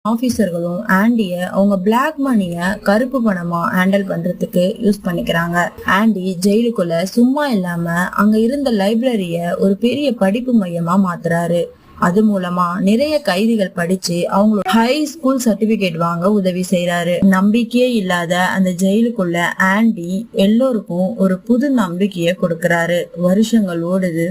ஆபீசர்களும் ஆண்டிய அவங்க பிளாக் மணிய கருப்பு பணமா ஹேண்டில் பண்றதுக்கு யூஸ் பண்ணிக்கிறாங்க. ஆண்டி ஜெயிலுக்குள்ள சும்மா இல்லாம அங்க இருந்த லைப்ரரிய ஒரு பெரிய படிப்பு மையமா மாத்துறாரு. அது மூலமா நிறைய கைதிகள் படிச்சு அவங்களோட ஹை ஸ்கூல் சர்டிபிகேட் வாங்க உதவி செய்யறாரு. நம்பிக்கையே இல்லாத அந்த ஜெயிலுக்குள்ள ஆண்டி எல்லோருக்கும் ஒரு புது நம்பிக்கைய கொடுக்கறாரு. வருஷங்கள் ஓடுது.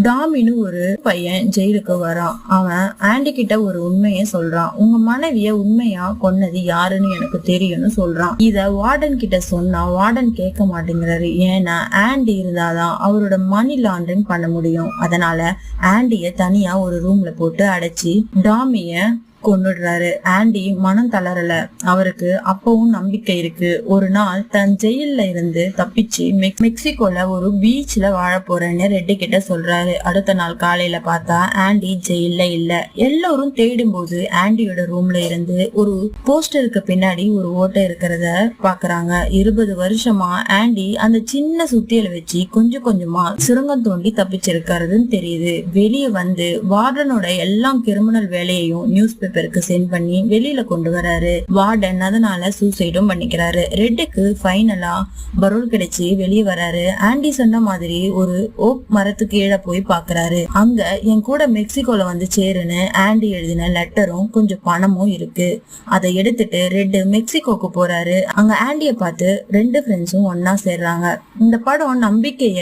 டாமின்னு ஒரு பையன் ஜெயிலுக்கு வரான். அவன் ஆண்டி கிட்ட ஒரு உண்மைய சொல்றான். உங்க மனைவிய உண்மையா கொன்னது யாருன்னு எனக்கு தெரியும்னு சொல்றான். இத வார்டன் கிட்ட சொன்னா வார்டன் கேட்க மாட்டேங்கிறாரு. ஏன்னா ஆண்டி இருந்தாதான் அவரோட மணி லாண்டரிங் பண்ண முடியும். அதனால ஆண்டிய தனியா ஒரு ரூம்ல போட்டு அடைச்சி டாமிய கொன்னுடுறாரு. ஆண்டி மனம் தளரல. அவருக்கு அப்பவும் நம்பிக்கை இருக்கு. ஒரு நாள் தன் ஜெயில இருந்து தப்பிச்சு மெக்சிகோல ஒரு பீச்ல வாழ போறேன்னு ரெட்டி கிட்ட சொல்றாரு. அடுத்த நாள் காலையில பார்த்தா ஆண்டி ஜெயில இல்ல. எல்லாரும் தேடும் போது ஆண்டியோட ரூம்ல இருந்து ஒரு போஸ்டருக்கு பின்னாடி ஒரு ஓட்டை இருக்கிறத பாக்குறாங்க. 20 வருஷமா ஆண்டி அந்த சின்ன சுத்தியலை வச்சு கொஞ்சம் கொஞ்சமா சுரங்கம் தோண்டி தப்பிச்சிருக்கிறதுன்னு தெரியுது. வெளியே வந்து வார்டனோட எல்லா கிரிமினல் வேலையையும் நியூஸ் பேப்பருக்கு சென்ட் பண்ணி வெளியில கொண்டு வராரு. வார்டன் அதனால சூசைடும் பண்ணிக்கிறாரு. ரெட்டுக்கு ஃபைனலா பரோல் கிடைச்சு வெளியே வராரு. ஆண்டி சொன்ன மாதிரி ஒரு ஓக் மரத்துக்கு கீழே போய் பாக்குறாரு. அங்க என் கூட மெக்சிகோல வந்து சேருன்னு ஆண்டி எழுதின லெட்டரும் கொஞ்சம் பணமும் இருக்கு. அதை எடுத்துட்டு ரெட்டு மெக்சிகோக்கு போறாரு. அங்க ஆண்டிய பார்த்து 2 ஃப்ரெண்ட்ஸும் ஒன்னா சேர்றாங்க. இந்த படம் நம்பிக்கைய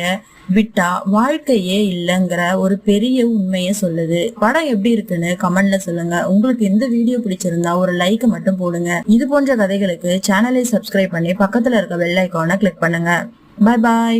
விட்டா வாழ்க்கையே இல்லங்கிற ஒரு பெரிய உண்மைய சொல்லுது. படம் எப்படி இருக்குன்னு கமெண்ட்ல சொல்லுங்க. உங்களுக்கு இந்த வீடியோ பிடிச்சிருந்தா ஒரு லைக் மட்டும் போடுங்க. இது போன்ற கதைகளுக்கு சேனலை சப்ஸ்கிரைப் பண்ணி பக்கத்துல இருக்க பெல் ஐகானை கிளிக் பண்ணுங்க. Bye bye.